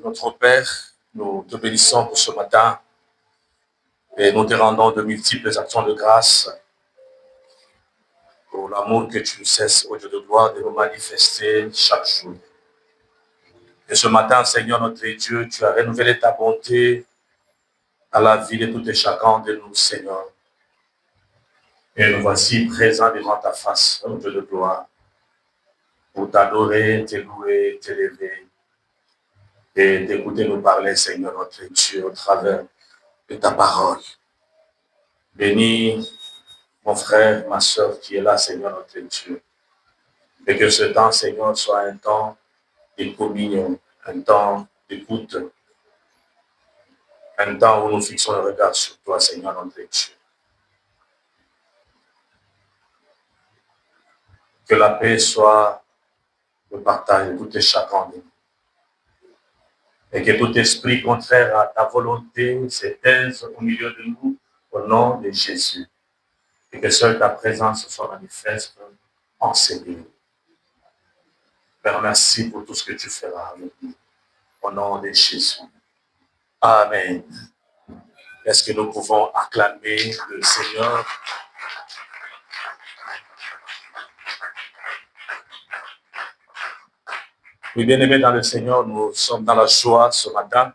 notre Père, nous te bénissons pour ce matin et nous te rendons de multiples actions de grâce pour l'amour que tu ne cesses, au Dieu de gloire, de nous manifester chaque jour. Et ce matin, Seigneur notre Dieu, tu as renouvelé ta bonté à la vie de tout et chacun de nous, Seigneur. Et nous voici présents devant ta face, au Dieu de gloire, pour t'adorer, te louer, t'élever et d'écouter nous parler, Seigneur notre Dieu, au travers de ta parole. Bénis mon frère, ma soeur qui est là, Seigneur notre Dieu. Et que ce temps, Seigneur, soit un temps de communion, un temps d'écoute, un temps où nous fixons le regard sur toi, Seigneur notre Dieu. Que la paix soit le partage de tout et chacun de nous. Et que tout esprit contraire à ta volonté s'éteinte au milieu de nous, au nom de Jésus. Et que seule ta présence soit manifeste en ces lieux. Père, merci pour tout ce que tu feras avec nous. Au nom de Jésus. Amen. Est-ce que nous pouvons acclamer le Seigneur? Oui, bien-aimés dans le Seigneur, nous sommes dans la joie ce matin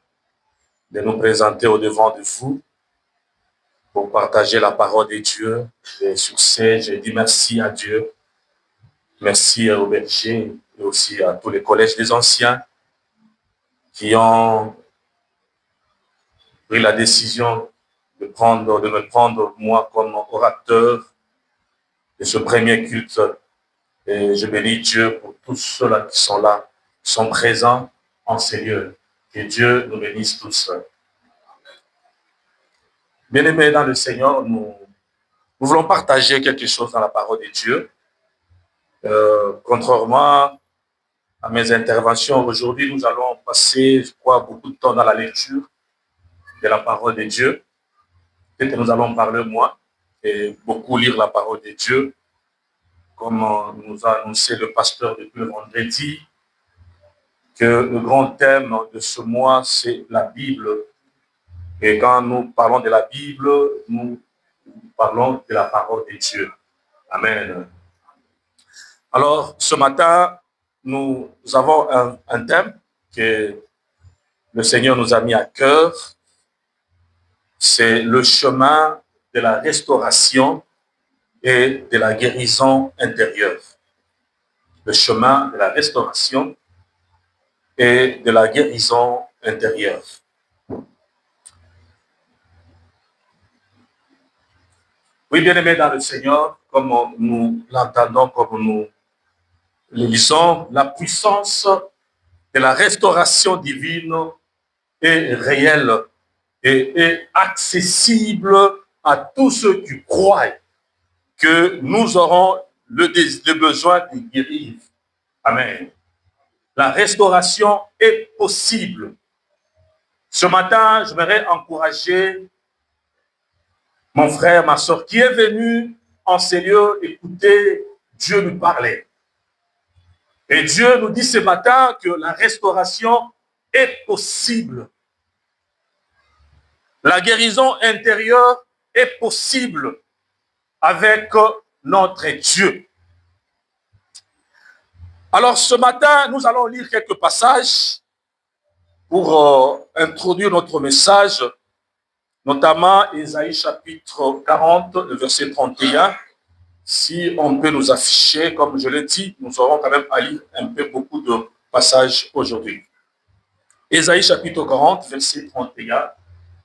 de nous présenter au-devant de vous pour partager la parole de Dieu. Et sur ce, je dis merci à Dieu. Merci au berger et aussi à tous les collèges des anciens qui ont pris la décision de me prendre moi comme orateur de ce premier culte. Et je bénis Dieu pour tous ceux-là qui sont là, qui sont présents en ces lieux. Que Dieu nous bénisse tous. Bien-aimés dans le Seigneur, nous voulons partager quelque chose dans la parole de Dieu. Contrairement à mes interventions, aujourd'hui, nous allons passer, je crois, beaucoup de temps dans la lecture de la parole de Dieu. Peut-être que nous allons parler, moi, et beaucoup lire la parole de Dieu, comme nous a annoncé le pasteur depuis le vendredi, que le grand thème de ce mois, c'est la Bible. Et quand nous parlons de la Bible, nous parlons de la parole de Dieu. Amen. Alors, ce matin, nous avons un thème que le Seigneur nous a mis à cœur. C'est le chemin de la restauration et de la guérison intérieure. Le chemin de la restauration et de la guérison intérieure. Oui, bien-aimés dans le Seigneur, comme nous l'entendons, comme nous le lisons, la puissance de la restauration divine est réelle et est accessible à tous ceux qui croient que nous aurons le besoin de guérir. Amen. La restauration est possible. Ce matin, j'aimerais encourager mon frère, ma soeur, qui est venu en ces lieux écouter Dieu nous parler. Et Dieu nous dit ce matin que la restauration est possible. La guérison intérieure est possible avec notre Dieu. Alors ce matin, nous allons lire quelques passages pour introduire notre message, notamment Ésaïe chapitre 40, le verset 31. Si on peut nous afficher, comme je l'ai dit, nous aurons quand même à lire un peu beaucoup de passages aujourd'hui. Ésaïe chapitre 40, verset 31.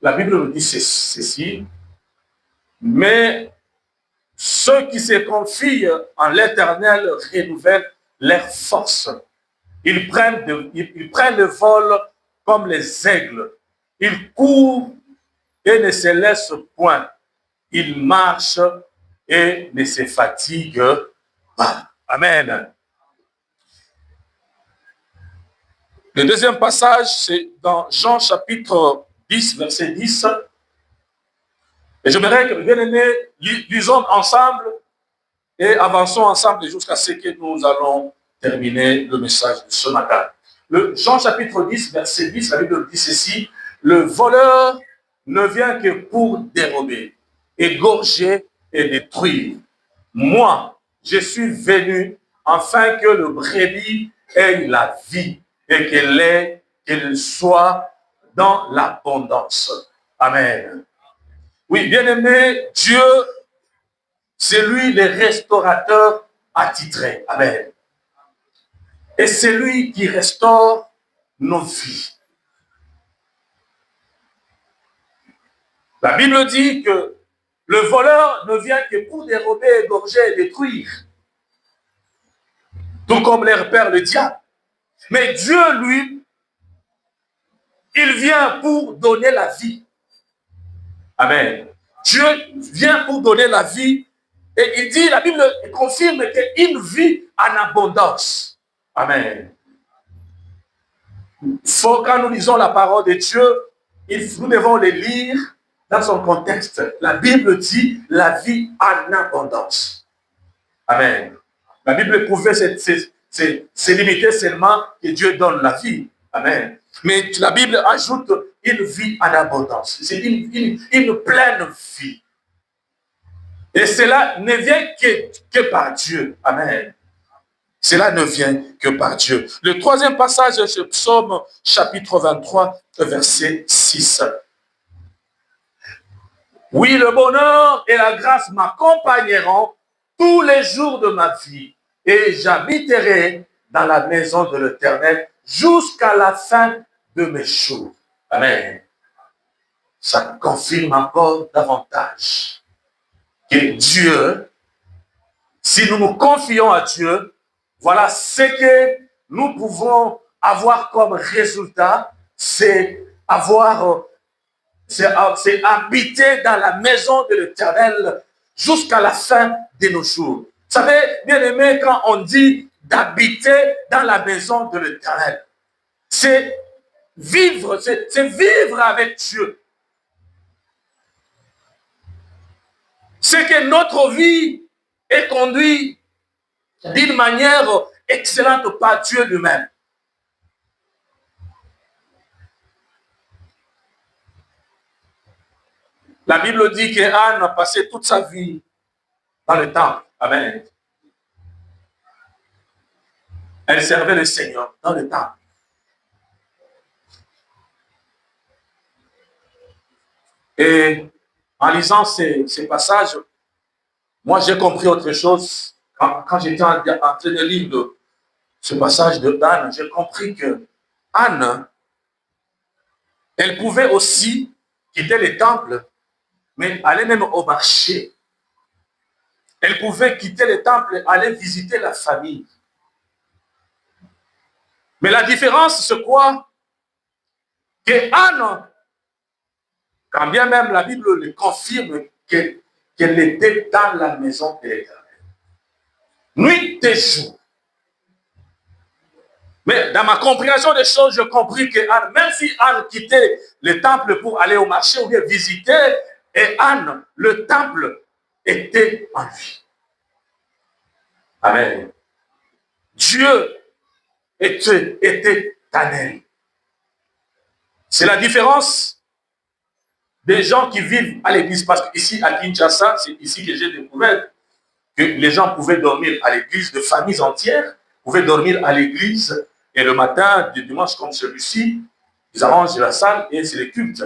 La Bible nous dit ceci. Mais ceux qui se confient en l'Éternel renouvellent leur force. Ils prennent le vol comme les aigles. Ils courent et ne se laissent point. Ils marchent et ne se fatiguent pas. Amen. Le deuxième passage, c'est dans Jean chapitre 10, verset 10. Et j'aimerais que, bien-aimés, lisons ensemble et avançons ensemble jusqu'à ce que nous allons terminer le message de ce matin. Jean chapitre 10, verset 10, la Bible dit ceci, le voleur ne vient que pour dérober, égorger et détruire. Moi, je suis venu afin que le brebis ait la vie et qu'elle soit dans l'abondance. Amen. Oui, bien-aimé, Dieu, c'est lui le restaurateur attitré. Amen. Et c'est lui qui restaure nos vies. La Bible dit que le voleur ne vient que pour dérober, égorger et détruire. Tout comme leur père le diable. Mais Dieu, lui, il vient pour donner la vie. Amen. Dieu vient pour donner la vie. Et il dit, la Bible confirme qu'il vit en abondance. Amen. Quand nous lisons la parole de Dieu, nous devons les lire dans son contexte. La Bible dit la vie en abondance. Amen. La Bible pouvait se limiter seulement que Dieu donne la vie. Amen. Mais la Bible ajoute une vie en abondance. C'est une pleine vie. Et cela ne vient que par Dieu. Amen. Cela ne vient que par Dieu. Le troisième passage, c'est Psaume chapitre 23, verset 6. Oui, le bonheur et la grâce m'accompagneront tous les jours de ma vie et j'habiterai dans la maison de l'Éternel jusqu'à la fin de mes jours. Amen. Ça confirme encore davantage que Dieu, si nous nous confions à Dieu, voilà ce que nous pouvons avoir comme résultat, c'est habiter dans la maison de l'Éternel jusqu'à la fin de nos jours. Vous savez, bien aimé, quand on dit d'habiter dans la maison de l'Éternel, c'est vivre avec Dieu. C'est que notre vie est conduite d'une manière excellente par Dieu lui-même. La Bible dit qu'Anne a passé toute sa vie dans le temple. Amen. Elle servait le Seigneur dans le temple. Et en lisant ces passages, moi j'ai compris autre chose. Quand j'étais en train de lire ce passage d'Anne, j'ai compris que Anne, elle pouvait aussi quitter le temple, mais aller même au marché. Elle pouvait quitter le temple, aller visiter la famille. Mais la différence, c'est quoi? Que Anne, quand bien même la Bible le confirme, qu'elle était dans la maison de l'Éternel. Nuit et jour. Mais dans ma compréhension des choses, je compris que Anne, même si Anne quittait le temple pour aller au marché ou bien visiter, et Anne, le temple était en lui. Amen. Dieu était en elle. C'est la différence des gens qui vivent à l'église. Parce qu'ici, à Kinshasa, c'est ici que j'ai découvert que les gens pouvaient dormir à l'église, de familles entières pouvaient dormir à l'église, et le matin, du dimanche comme celui-ci, ils arrangent la salle et c'est le culte.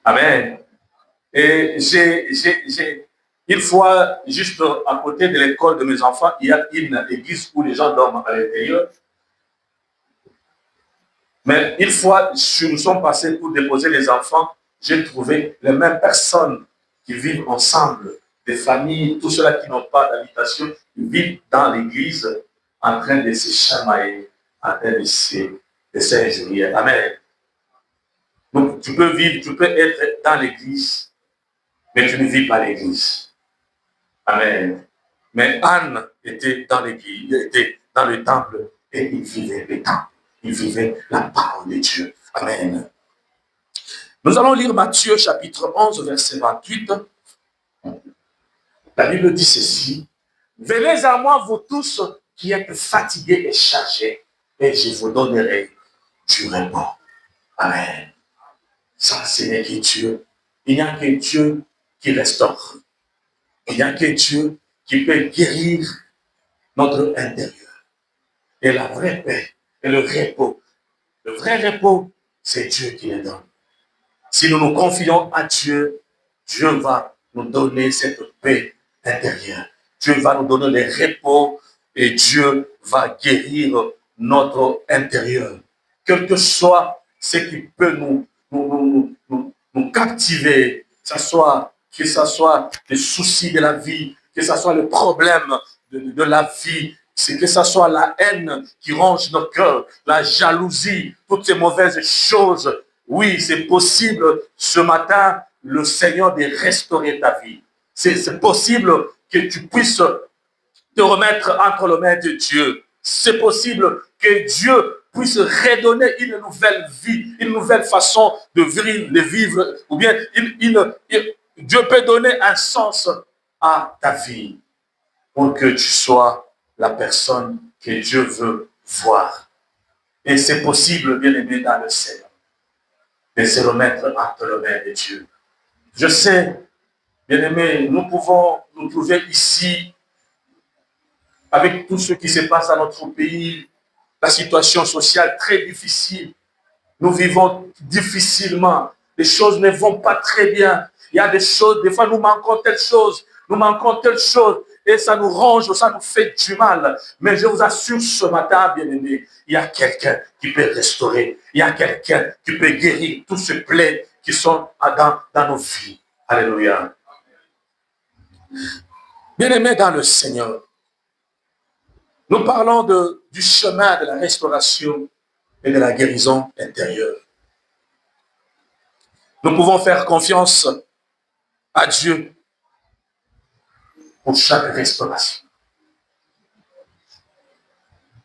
Amen. Et une fois, juste à côté de l'école de mes enfants, il y a une église où les gens dorment à l'intérieur. Mais une fois, nous sommes passés pour déposer les enfants, j'ai trouvé les mêmes personnes qui vivent ensemble, des familles, tous ceux-là qui n'ont pas d'habitation, ils vivent dans l'église en train de se chamailler, en train de s'injurier. Amen. Donc, tu peux vivre, tu peux être dans l'église, mais tu ne vis pas l'église. Amen. Mais Anne était dans l'église, était dans le temple et il vivait le temple. Il vivait la parole de Dieu. Amen. Nous allons lire Matthieu chapitre 11, verset 28. La Bible dit ceci. Venez à moi, vous tous qui êtes fatigués et chargés, et je vous donnerai du repos. Amen. Ça, ce n'est que Dieu. Il n'y a que Dieu qui restaure. Il n'y a que Dieu qui peut guérir notre intérieur. Et la vraie paix et le repos. Le vrai repos, c'est Dieu qui le donne. Si nous nous confions à Dieu, Dieu va nous donner cette paix intérieure. Dieu va nous donner le repos et Dieu va guérir notre intérieur. Quel que soit ce qui peut nous captiver, que ce soit les soucis de la vie, que ce soit le problème de la vie, que ce soit la haine qui ronge nos cœurs, la jalousie, toutes ces mauvaises choses. Oui, c'est possible ce matin, le Seigneur de restaurer ta vie. C'est possible que tu puisses te remettre entre les mains de Dieu. C'est possible que Dieu puisse redonner une nouvelle vie, une nouvelle façon de vivre, ou bien Dieu peut donner un sens à ta vie pour que tu sois la personne que Dieu veut voir. Et c'est possible, bien aimé, dans le Seigneur, de se remettre entre les mains de Dieu. Je sais, bien aimé, nous pouvons nous trouver ici avec tout ce qui se passe dans notre pays, la situation sociale très difficile. Nous vivons difficilement. Les choses ne vont pas très bien. Il y a des choses, des fois nous manquons telle chose, et ça nous ronge, ça nous fait du mal. Mais je vous assure ce matin, bien-aimés, il y a quelqu'un qui peut restaurer. Il y a quelqu'un qui peut guérir tous ces plaies qui sont dans nos vies. Alléluia. Bien-aimés dans le Seigneur, nous parlons du chemin de la restauration et de la guérison intérieure. Nous pouvons faire confiance à Dieu pour chaque restauration.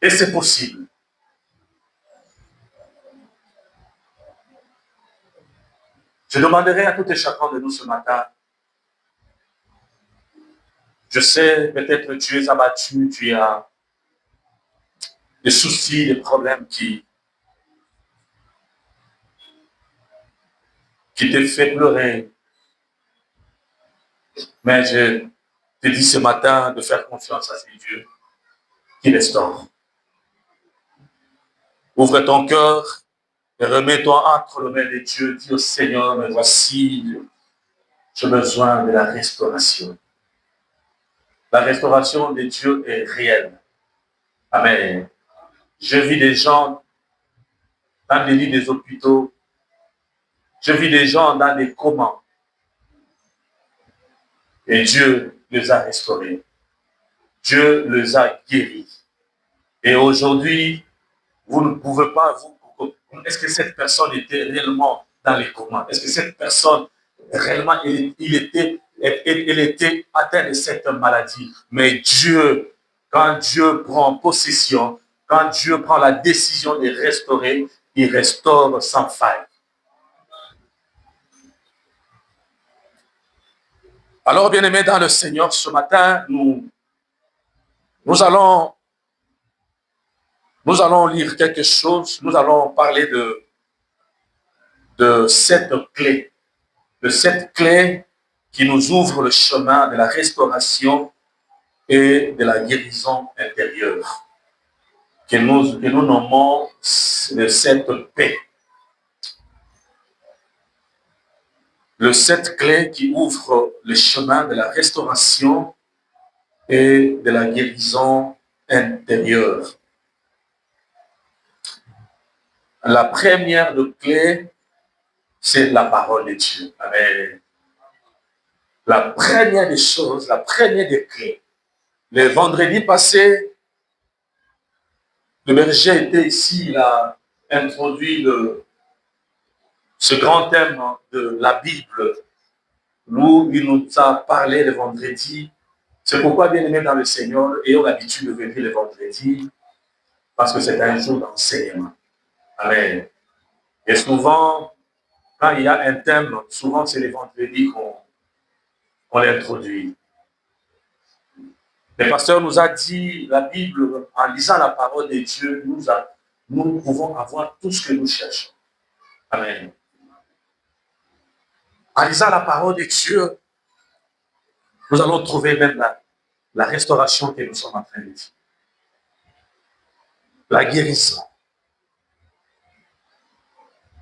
Et c'est possible. Je demanderai à tout et chacun de nous ce matin, je sais, peut-être tu es abattu, tu as des soucis, des problèmes qui te fait pleurer. Mais je te dis ce matin de faire confiance à ce Dieu qui restaure. Ouvre ton cœur et remets-toi entre les mains de Dieu. Dis au Seigneur, me voici, j'ai besoin de la restauration. La restauration de Dieu est réelle. Amen. Je vis des gens dans des lits des hôpitaux. Je vis des gens dans des comas. Et Dieu les a restaurés. Dieu les a guéris. Et aujourd'hui, vous ne pouvez pas est-ce que cette personne était réellement dans les comas? Est-ce que cette personne, réellement, elle était atteinte de cette maladie? Mais Dieu, quand Dieu prend possession, quand Dieu prend la décision de restaurer, il restaure sans faille. Alors, bien-aimés dans le Seigneur, ce matin, nous allons lire quelque chose, nous allons parler de cette clé qui nous ouvre le chemin de la restauration et de la guérison intérieure, que nous nommons cette paix. Cette clé qui ouvre le chemin de la restauration et de la guérison intérieure. La première clé, c'est la parole de Dieu. Amen. La première des choses, la première des clés. Le vendredi passé, le berger était ici, il a introduit ce grand thème de la Bible, où il nous a parlé le vendredi. C'est pourquoi, bien aimé dans le Seigneur, ayons l'habitude de venir le vendredi, parce que c'est un jour d'enseignement. Amen. Et souvent, quand il y a un thème, souvent c'est le vendredi qu'on l'introduit. Le pasteur nous a dit, la Bible, en lisant la parole de Dieu, nous pouvons avoir tout ce que nous cherchons. Amen. En lisant la parole de Dieu, nous allons trouver même la restauration que nous sommes en train de dire. La guérison.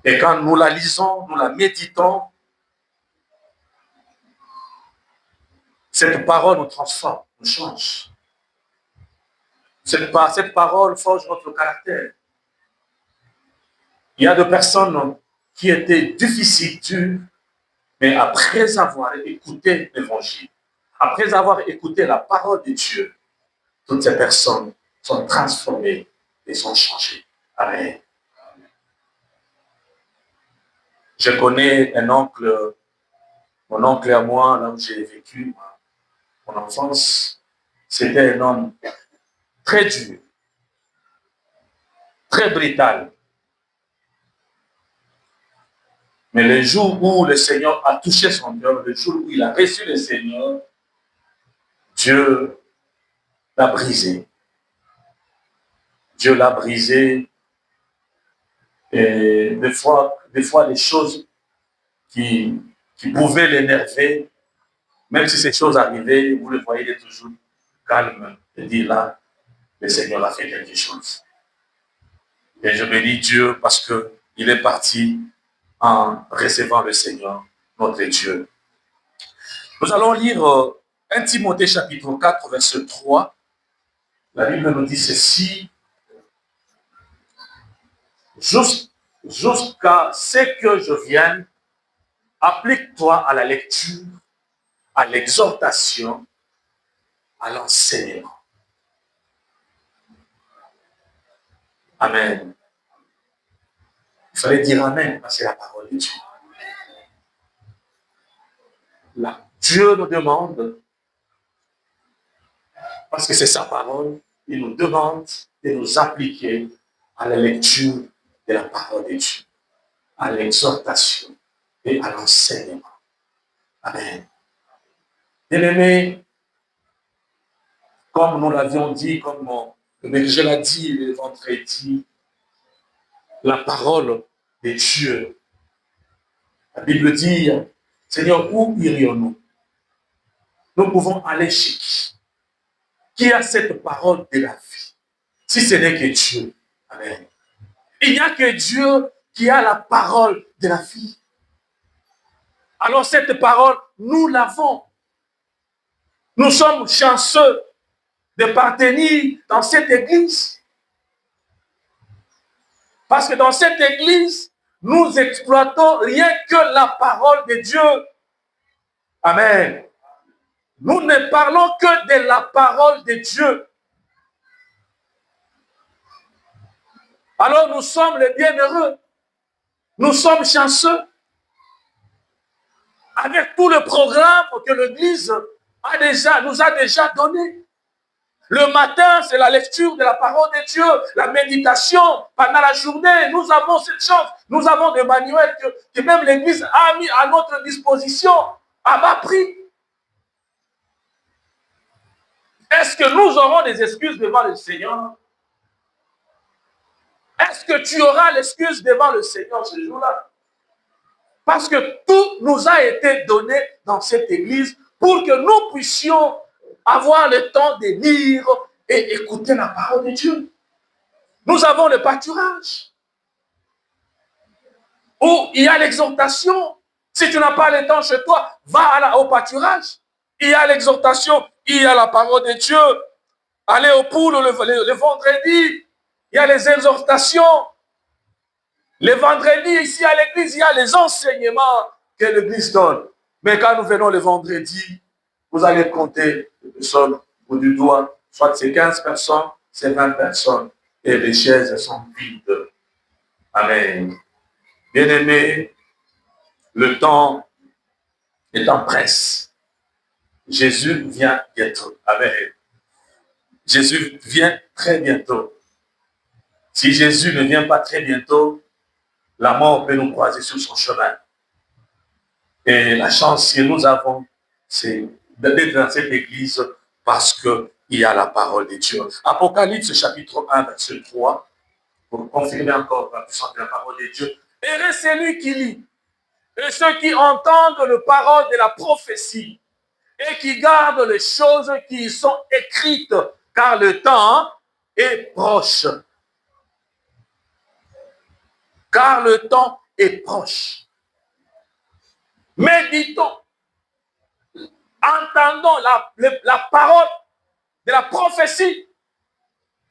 Et quand nous la lisons, nous la méditons, cette parole nous transforme, nous change. Cette parole forge notre caractère. Il y a des personnes qui étaient difficiles, dures, mais après avoir écouté l'évangile, après avoir écouté la parole de Dieu, toutes ces personnes sont transformées et sont changées. Amen. Je connais un oncle, mon oncle et moi, là où j'ai vécu mon enfance, c'était un homme très dur, très brutal. Mais le jour où le Seigneur a touché son cœur, le jour où il a reçu le Seigneur, Dieu l'a brisé. Dieu l'a brisé. Et des fois, les choses qui pouvaient l'énerver, même si ces choses arrivaient, vous le voyez, il est toujours calme et dit là, le Seigneur a fait quelque chose. Et je bénis Dieu parce qu'il est parti en recevant le Seigneur, notre Dieu. Nous allons lire 1 Timothée chapitre 4, verset 3. La Bible nous dit ceci. Jusqu'à ce que je vienne, applique-toi à la lecture, à l'exhortation, à l'enseignement. Amen. Il fallait dire Amen parce que c'est la parole de Dieu. Là, Dieu nous demande, parce que c'est sa parole, il nous demande de nous appliquer à la lecture de la parole de Dieu, à l'exhortation et à l'enseignement. Amen. Bien-aimés, comme nous l'avions dit, comme le berger l'a dit le vendredi, la parole de Dieu. La Bible dit, Seigneur, où irions-nous? Nous pouvons aller chez qui? Qui a cette parole de la vie? Si ce n'est que Dieu. Amen. Il n'y a que Dieu qui a la parole de la vie. Alors cette parole, nous l'avons. Nous sommes chanceux de partenir dans cette église. Parce que dans cette église, nous exploitons rien que la parole de Dieu. Amen. Nous ne parlons que de la parole de Dieu. Alors nous sommes les bienheureux. Nous sommes chanceux. Avec tout le programme que l'Église nous a déjà donné. Le matin, c'est la lecture de la parole de Dieu, la méditation pendant la journée. Nous avons cette chance. Nous avons des manuels que même l'Église a mis à notre disposition à bas prix. Est-ce que nous aurons des excuses devant le Seigneur? Est-ce que tu auras l'excuse devant le Seigneur ce jour-là? Parce que tout nous a été donné dans cette église pour que nous puissions avoir le temps de lire et écouter la parole de Dieu. Nous avons le pâturage où il y a l'exhortation. Si tu n'as pas le temps chez toi, va au pâturage. Il y a l'exhortation, il y a la parole de Dieu. Allez au poule le vendredi, il y a les exhortations. Le vendredi, ici à l'église, il y a les enseignements que l'église donne. Mais quand nous venons le vendredi, vous allez compter les personnes au bout du doigt. Soit c'est 15 personnes, c'est 20 personnes. Et les chaises sont vides. Amen. Bien-aimés, le temps est en presse. Jésus vient bientôt. Amen. Jésus vient très bientôt. Si Jésus ne vient pas très bientôt, la mort peut nous croiser sur son chemin. Et la chance que nous avons, c'est d'être dans cette église parce qu'il y a la parole de Dieu. Apocalypse chapitre 1, verset 3. pour confirmer encore la puissance de la parole de Dieu. Heureux celui qui lit, et ceux qui entendent la parole de la prophétie, et qui gardent les choses qui y sont écrites, car le temps est proche. Car le temps est proche. Méditons, entendons la parole de la prophétie,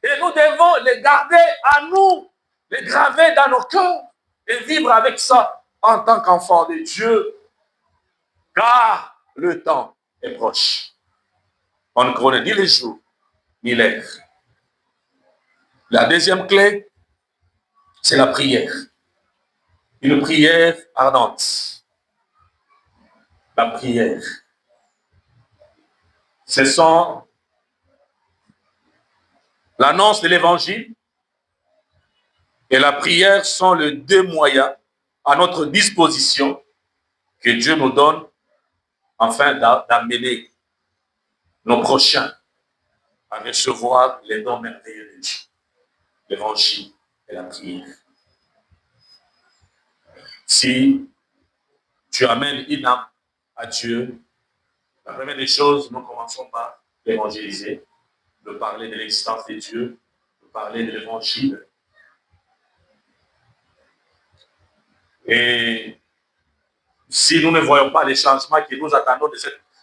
et nous devons les garder à nous, les graver dans nos cœurs, et vivre avec ça en tant qu'enfant de Dieu, car le temps est proche. On ne connaît ni les jours, ni l'heure. La deuxième clé, c'est la prière. Une prière ardente. La prière. Ce sont l'annonce de l'évangile et la prière sont les deux moyens à notre disposition que Dieu nous donne afin d'amener nos prochains à recevoir les dons merveilleux de Dieu. L'évangile et la prière. Si tu amènes une âme à Dieu, la première des choses, nous commençons par l'évangéliser, de parler de l'existence de Dieu, de parler de l'évangile. Et si nous ne voyons pas les changements que nous attendons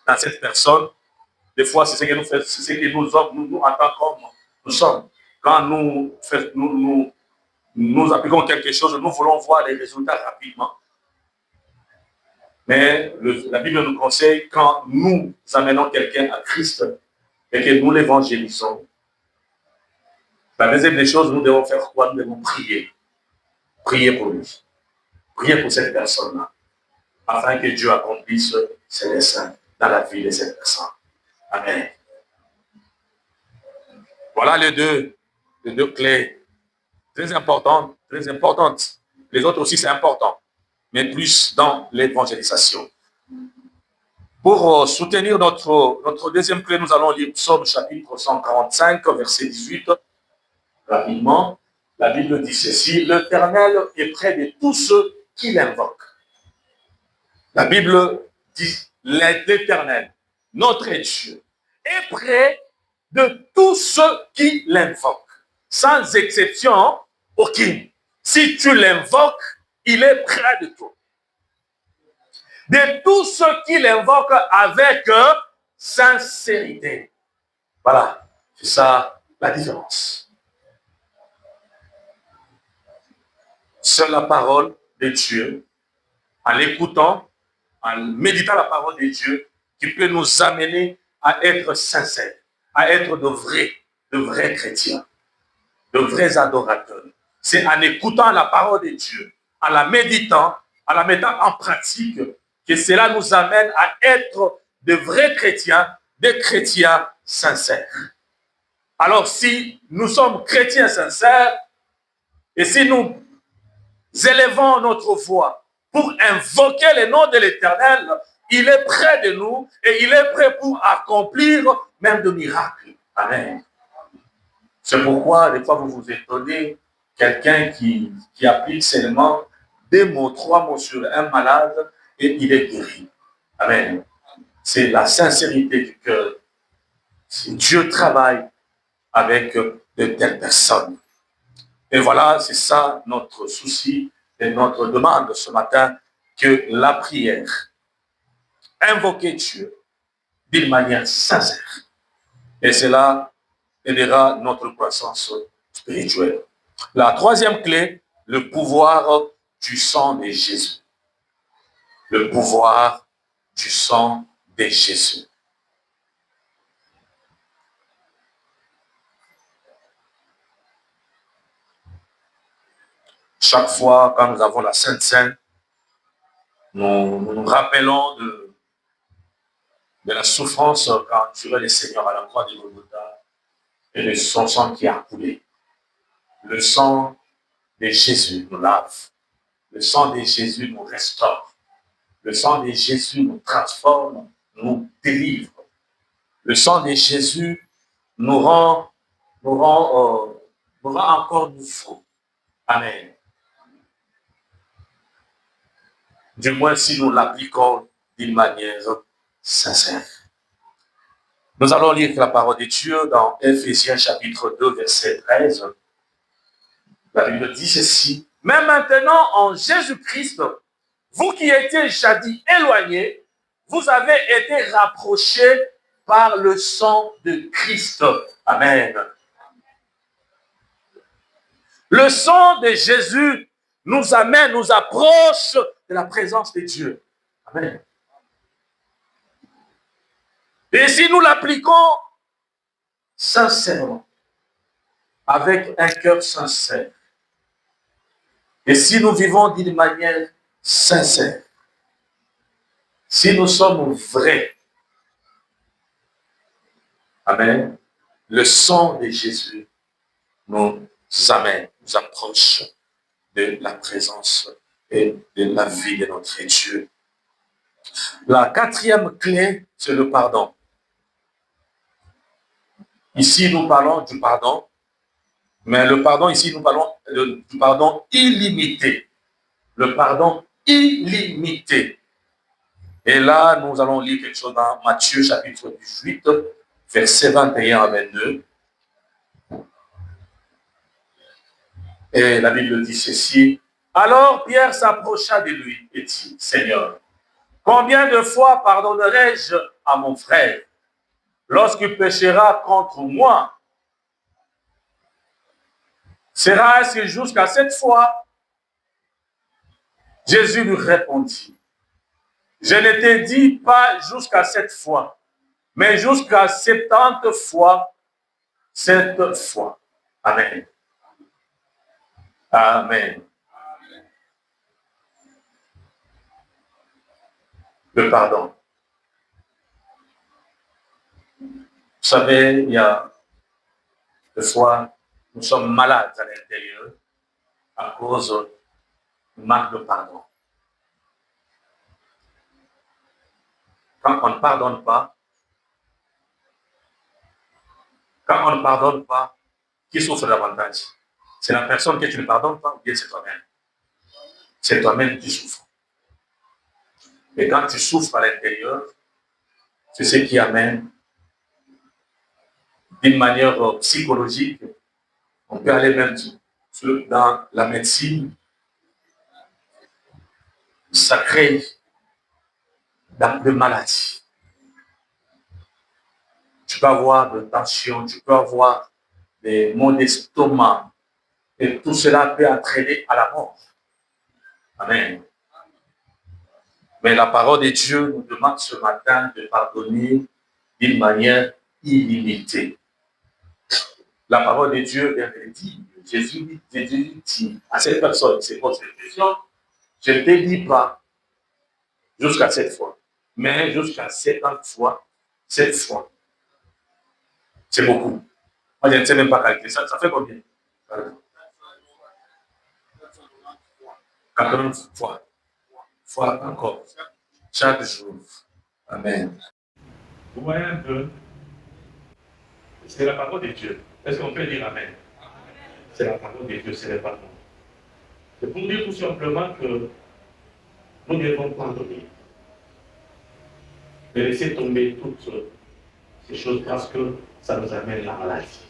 dans cette personne, des fois, c'est ce que nous faisons, c'est ce que nous en tant qu'hommes, nous sommes. Quand nous appliquons quelque chose, nous voulons voir les résultats rapidement. Mais la Bible nous conseille, quand nous amenons quelqu'un à Christ et que nous l'évangélisons, la deuxième des choses, nous devons faire quoi? Nous devons prier. Prier pour lui. Prier pour cette personne-là, afin que Dieu accomplisse ses desseins dans la vie de cette personne. Amen. Voilà les deux clés très importantes, très importantes. Les autres aussi, c'est important, mais plus dans l'évangélisation. Pour soutenir notre deuxième clé, nous allons lire Psaume chapitre 145, verset 18. Rapidement, la Bible dit ceci: l'Éternel est près de tous ceux qui l'invoquent. La Bible dit l'Éternel, notre Dieu, est près de tous ceux qui l'invoquent, sans exception aucune. Si tu l'invoques, il est près de toi. De tous ceux qui l'invoquent avec sincérité. Voilà, c'est ça la différence. Seule la parole de Dieu, en l'écoutant, en méditant la parole de Dieu, qui peut nous amener à être sincères, à être de vrais chrétiens, de vrais adorateurs. C'est en écoutant la parole de Dieu, en la méditant, en la mettant en pratique, que cela nous amène à être de vrais chrétiens, des chrétiens sincères. Alors si nous sommes chrétiens sincères, et si nous élevons notre voix pour invoquer le nom de l'Éternel, il est près de nous et il est prêt pour accomplir même de miracles. Amen. C'est pourquoi, des fois, vous vous étonnez, quelqu'un qui applique seulement 2 mots, 3 mots sur un malade et il est guéri. Amen. C'est la sincérité du cœur. Dieu travaille avec de telles personnes. Et voilà, c'est ça notre souci et notre demande ce matin, que la prière, invoquer Dieu d'une manière sincère. Et cela aidera notre croissance spirituelle. La troisième clé, le pouvoir du sang de Jésus. Le pouvoir du sang de Jésus. Chaque fois, quand nous avons la Sainte Seine, nous rappelons de la souffrance qu'a enduré le Seigneur à la croix de Golgotha et de son sang qui a coulé. Le sang de Jésus nous lave. Le sang de Jésus nous restaure. Le sang de Jésus nous transforme, nous délivre. Le sang de Jésus nous rend encore nouveau. Amen. Du moins si nous l'appliquons d'une manière sincère. Nous allons lire la parole de Dieu dans Éphésiens chapitre 2, verset 13. La Bible dit ceci. Mais maintenant, en Jésus-Christ, vous qui étiez jadis éloignés, vous avez été rapprochés par le sang de Christ. Amen. Le sang de Jésus nous amène, nous approche de la présence de Dieu. Amen. Et si nous l'appliquons sincèrement, avec un cœur sincère, et si nous vivons d'une manière sincère, si nous sommes vrais, amen, le sang de Jésus nous amène, nous approche de la présence et de la vie de notre Dieu. La quatrième clé, c'est le pardon. Ici, nous parlons du pardon, mais le pardon, ici, nous parlons du pardon illimité. Le pardon illimité. Et là, nous allons lire quelque chose dans Matthieu, chapitre 18, versets 21 à 22. Et la Bible dit ceci. Alors Pierre s'approcha de lui et dit, Seigneur, combien de fois pardonnerai-je à mon frère lorsqu'il péchera contre moi? Sera-ce jusqu'à 7 fois? Jésus lui répondit, je ne te dis pas jusqu'à 7 fois, mais jusqu'à 70 fois, 7 fois. Amen. Amen. Le pardon. Vous savez, il y a des fois, nous sommes malades à l'intérieur à cause du manque de pardon. Quand on ne pardonne pas, qui souffre davantage? C'est la personne que tu ne pardonnes pas ou bien c'est toi-même? C'est toi-même qui souffres. Et quand tu souffres à l'intérieur, c'est ce qui amène d'une manière psychologique, on peut aller même dans la médecine, ça crée de maladies. Tu peux avoir de tension, tu peux avoir des maux d'estomac, et tout cela peut entraîner à la mort. Amen. Mais la parole de Dieu nous demande ce matin de pardonner d'une manière illimitée. La parole de Dieu vient de le dire. Jésus dit à cette personne, c'est votre question, je ne te dis pas jusqu'à 7 fois, mais jusqu'à 70 fois, 7 fois. C'est beaucoup. Moi, je ne sais même pas calculer ça. Ça fait combien? 80 fois. Fois encore. Chaque jour. Amen. Vous voyez un peu? C'est la parole de Dieu. Est-ce qu'on peut dire Amen? C'est la parole de Dieu, c'est le pardon. C'est pour dire tout simplement que nous devons pardonner. Et laisser tomber toutes ces choses parce que ça nous amène la maladie.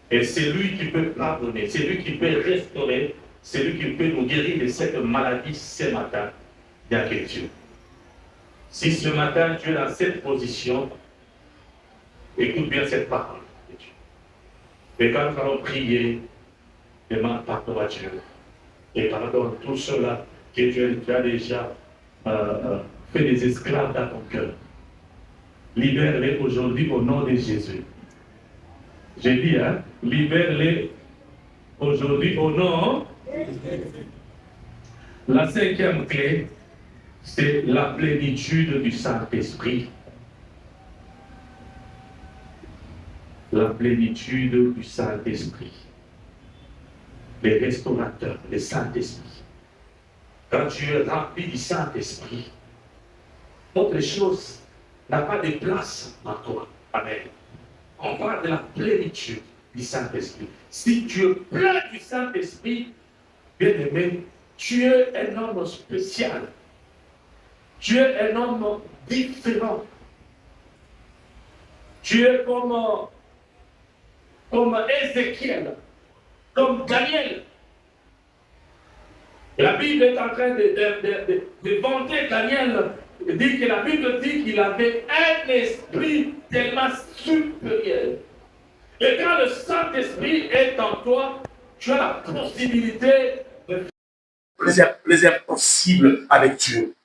Et c'est lui qui peut pardonner, c'est lui qui peut restaurer, c'est lui qui peut nous guérir de cette maladie ce matin. Il n'y a que Dieu. Si ce matin tu es dans cette position, écoute bien cette parole de Dieu. Et quand nous allons prier, demande pardon à Dieu. Et pardonne tout cela que tu as déjà fait des esclaves dans ton cœur. Libère-les aujourd'hui au nom de Jésus. J'ai dit, hein, libère-les aujourd'hui au nom. La cinquième clé, c'est la plénitude du Saint-Esprit. La plénitude du Saint-Esprit. Les restaurateurs, le Saint-Esprit. Quand tu es rempli du Saint-Esprit, autre chose n'a pas de place en toi. Amen. On parle de la plénitude du Saint-Esprit. Si tu es plein du Saint-Esprit, Bien-aimé, tu es un homme spécial. Tu es un homme différent. Tu es comme Ézéchiel, comme Daniel. La Bible est en train de vanter Daniel, dit que la Bible dit qu'il avait un esprit tellement supérieur. Et quand le Saint-Esprit est en toi, tu as la possibilité de faire les impossibles avec Dieu.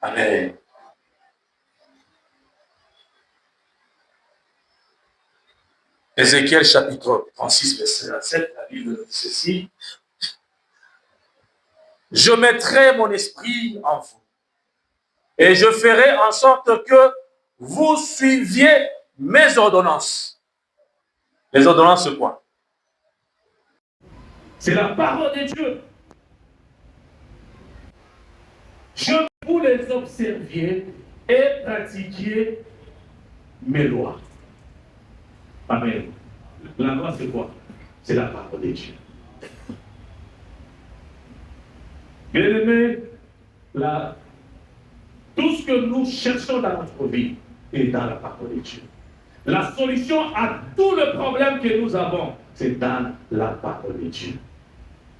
Amen. Ézéchiel chapitre 36, verset 27, la Bible dit ceci. Je mettrai mon esprit en vous et je ferai en sorte que vous suiviez mes ordonnances. Les ordonnances, c'est quoi? C'est la parole de Dieu. Je vous les observiez et pratiquiez mes lois. Amen. La loi, c'est quoi? C'est la parole de Dieu. Bien-aimés, tout ce que nous cherchons dans notre vie est dans la parole de Dieu. La solution à tout le problème que nous avons, c'est dans la parole de Dieu.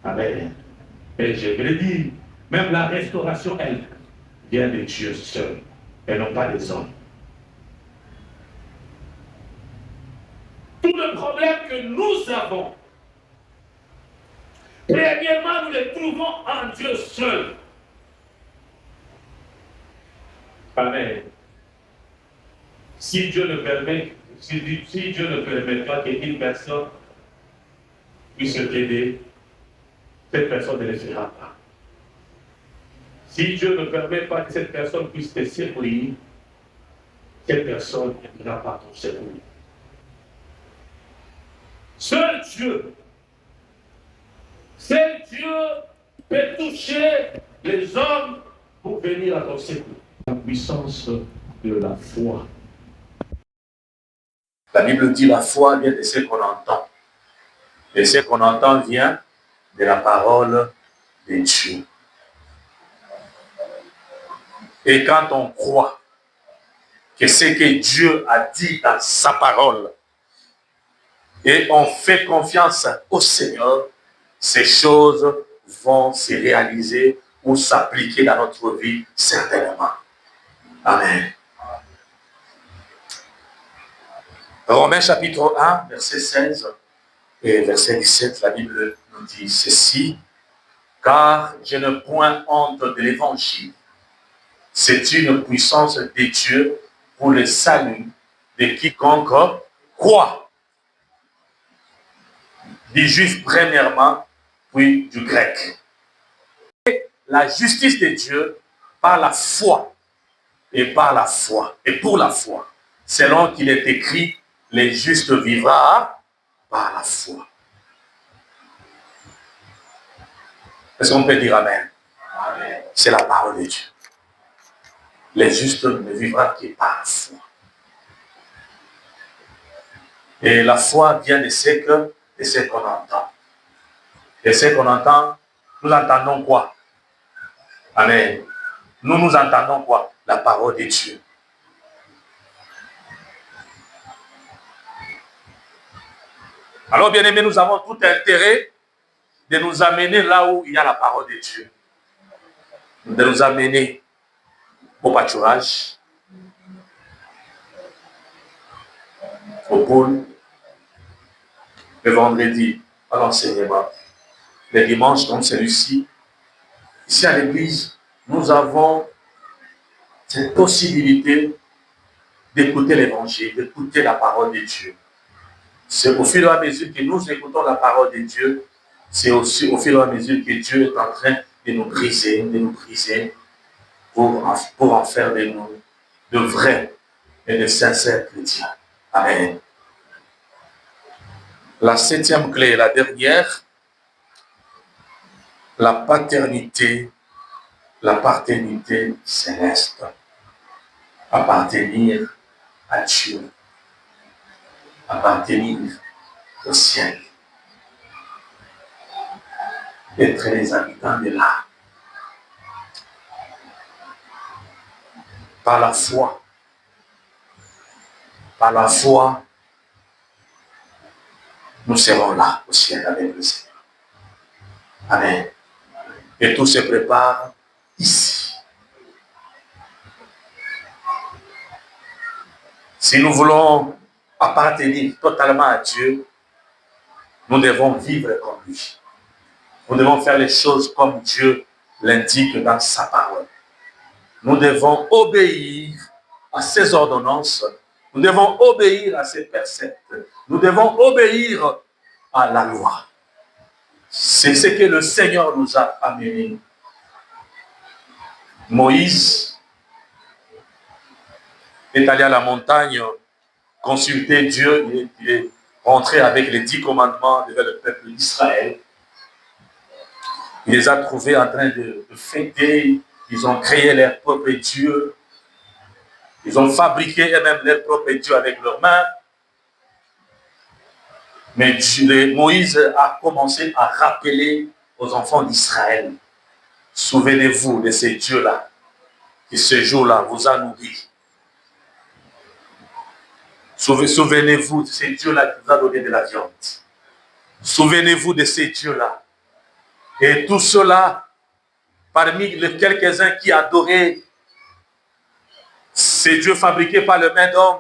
Amen. Et je vais le dire, même la restauration, elle, vient de Dieu seul, et non pas des hommes. Tout le problème que nous avons, premièrement, nous les trouvons en Dieu seul. Amen. Si Dieu ne permet, si Dieu ne permet pas qu'une personne puisse t'aider, cette personne ne le fera pas. Si Dieu ne permet pas que cette personne puisse te secourir, cette personne ne pourra pas te secourir. Seul Dieu peut toucher les hommes pour venir à ton secours. La puissance de la foi. La Bible dit la foi vient de ce qu'on entend. Et ce qu'on entend vient de la parole de Dieu. Et quand on croit que ce que Dieu a dit dans sa parole, et on fait confiance au Seigneur, ces choses vont se réaliser ou s'appliquer dans notre vie certainement. Amen. Romains chapitre 1, verset 16 et verset 17, la Bible nous dit ceci. Car je ne point honte de l'évangile. C'est une puissance de Dieu pour le salut de quiconque croit. Du juif premièrement, puis du grec. La justice de Dieu par la foi et par la foi et pour la foi. Selon qu'il est écrit, les justes vivra par la foi. Est-ce qu'on peut dire Amen? Amen. C'est la parole de Dieu. Les justes ne vivront que par la foi. Et la foi vient de ce qu'on entend. Et ce qu'on entend, nous entendons quoi? Amen. Nous entendons quoi? La parole de Dieu. Alors, bien aimés, nous avons tout intérêt de nous amener là où il y a la parole de Dieu. De nous amener au pâturage, au pôle, le vendredi à l'enseignement, les dimanches comme celui-ci. Ici à l'église, nous avons cette possibilité d'écouter l'évangile, d'écouter la parole de Dieu. C'est au fur et à mesure que nous écoutons la parole de Dieu, c'est aussi au fur et à mesure que Dieu est en train de nous briser pour en faire de nous de vrais et de sincères chrétiens. Amen. La septième clé, la dernière, la paternité céleste. Appartenir à Dieu. Appartenir au ciel. d'être les habitants de là. Par la foi. Par la foi, nous serons là au ciel avec le Seigneur. Amen. Et tout se prépare ici. Si nous voulons appartenir totalement à Dieu, nous devons vivre comme lui. Nous devons faire les choses comme Dieu l'indique dans sa parole. Nous devons obéir à ses ordonnances. Nous devons obéir à ses préceptes. Nous devons obéir à la loi. C'est ce que le Seigneur nous a amené. Moïse est allé à la montagne consulter Dieu. Il est rentré avec les 10 commandements devant le peuple d'Israël. Il les a trouvés en train de fêter. Ils ont créé leur propre Dieu. Ils ont fabriqué eux-mêmes leur propre Dieu avec leurs mains. Mais Moïse a commencé à rappeler aux enfants d'Israël. Souvenez-vous de ces dieux-là, qui ce jour-là vous a nourri. Souvenez-vous de ces dieux-là qui vous a donné de la viande. Souvenez-vous de ces dieux-là. Et tout cela, parmi les quelques-uns qui adoraient ces dieux fabriqués par le main d'homme,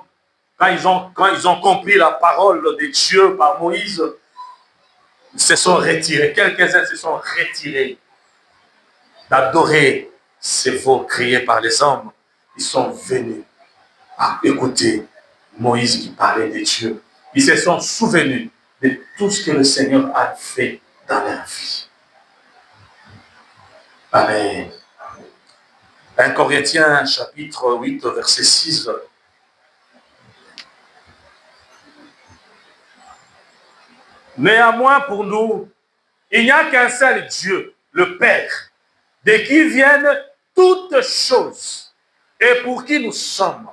quand ils ont compris la parole de Dieu par Moïse, ils se sont retirés. Quelques-uns se sont retirés d'adorer ces veaux créés par les hommes. Ils sont venus à écouter Moïse qui parlait de Dieu. Ils se sont souvenus de tout ce que le Seigneur a fait dans leur vie. Amen. 1 Corinthiens chapitre 8, verset 6. Néanmoins, pour nous, il n'y a qu'un seul Dieu, le Père, de qui viennent toutes choses et pour qui nous sommes.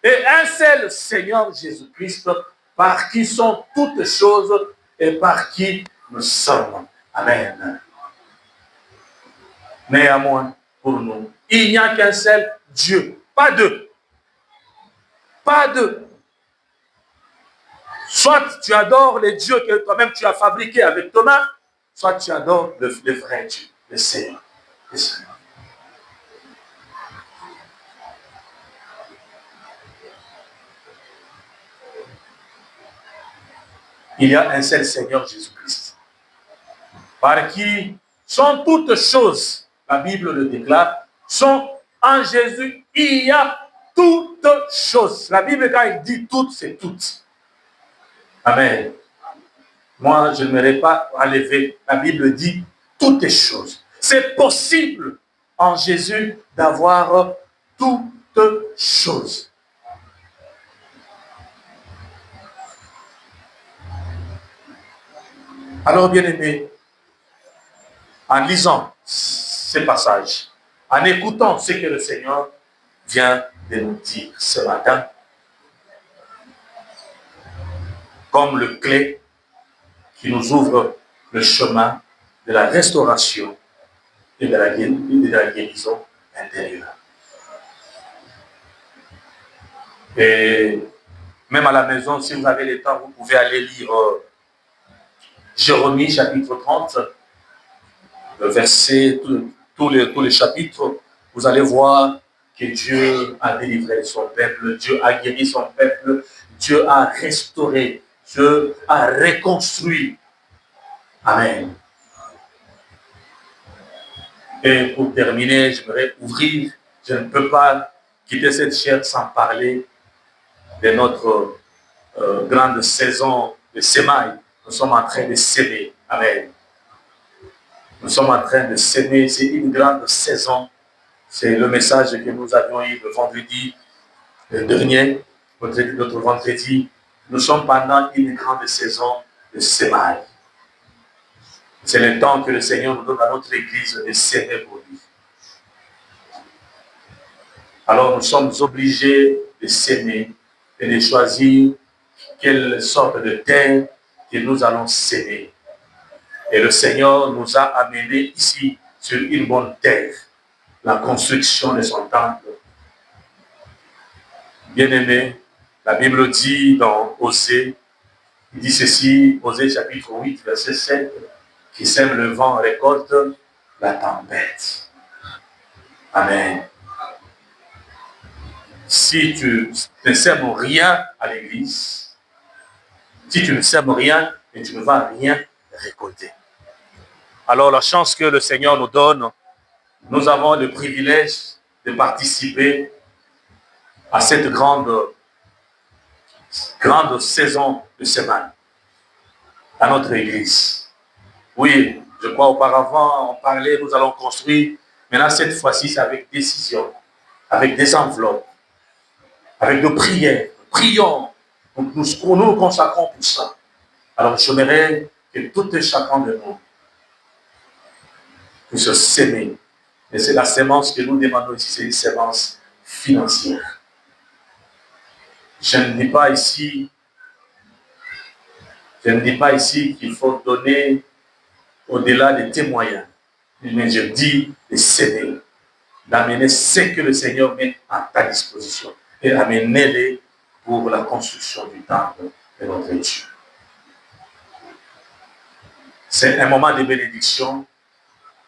Et un seul Seigneur Jésus-Christ, par qui sont toutes choses et par qui nous sommes. Amen. Néanmoins, pour nous, il n'y a qu'un seul Dieu, pas deux. Pas deux. Soit tu adores les dieux que toi-même tu as fabriqués avec ton main, soit tu adores le vrai Dieu, le Seigneur. Le Seigneur. Il y a un seul Seigneur Jésus-Christ, par qui sont toutes choses, la Bible le déclare, sont en Jésus, il y a toutes choses. La Bible, quand elle dit toutes, c'est toutes. Amen. Moi, je n'aimerais pas enlever. La Bible dit toutes choses. C'est possible en Jésus d'avoir toutes choses. Alors, bien aimé, en lisant ces passages, en écoutant ce que le Seigneur vient de nous dire ce matin, comme le clé qui nous ouvre le chemin de la restauration et de la guérison intérieure. Et même à la maison, si vous avez le temps, vous pouvez aller lire Jérémie chapitre 30, le verset, tous les chapitres, vous allez voir que Dieu a délivré son peuple, Dieu a guéri son peuple, Dieu a restauré, Dieu a reconstruit. Amen. Et pour terminer, j'aimerais ouvrir, je ne peux pas quitter cette chaire sans parler de notre grande saison de semailles. Nous sommes en train de s'aimer. Amen. Nous sommes en train de s'aimer. C'est une grande saison. C'est le message que nous avions eu le vendredi dernier, notre vendredi. Nous sommes pendant une grande saison de semailles. C'est le temps que le Seigneur nous donne à notre Église de s'aimer pour lui. Alors nous sommes obligés de s'aimer et de choisir quelle sorte de terre que nous allons s'aimer. Et le Seigneur nous a amenés ici sur une bonne terre, la construction de son temple. Bien-aimé, la Bible dit dans Osée, il dit ceci, Osée chapitre 8, verset 7, qui sème le vent récolte la tempête. Amen. Si tu ne sèmes rien à l'église, si tu ne sèmes rien, et tu ne vas rien récolter. Alors la chance que le Seigneur nous donne, nous avons le privilège de participer à cette grande saison de semaine à notre église. Oui, je crois auparavant, on parlait, nous allons construire. Maintenant, cette fois-ci, c'est avec décision, avec des enveloppes, avec de prières. Prions. Donc, nous nous consacrons pour ça. Alors, j'aimerais que tout et chacun de nous puisse s'aimer. Et c'est la sémence que nous demandons ici, c'est une sémence financière. Je ne dis pas ici qu'il faut donner au-delà de tes moyens. Mais je dis de s'aider, d'amener ce que le Seigneur met à ta disposition et amener-les pour la construction du temple de notre Dieu. C'est un moment de bénédiction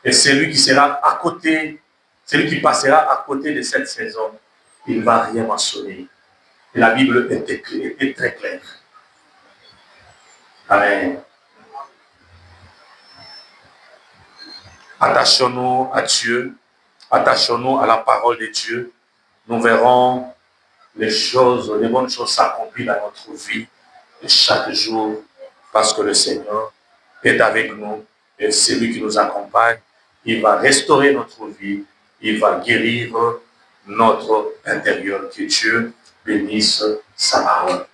et celui qui sera à côté, celui qui passera à côté de cette saison, il ne va rien mentionner. Et la Bible était très claire. Amen. Attachons-nous à Dieu, attachons-nous à la parole de Dieu. Nous verrons les bonnes choses s'accomplir dans notre vie de chaque jour parce que le Seigneur est avec nous et c'est lui qui nous accompagne. Il va restaurer notre vie, il va guérir notre intérieur. Que Dieu bénisse sa parole.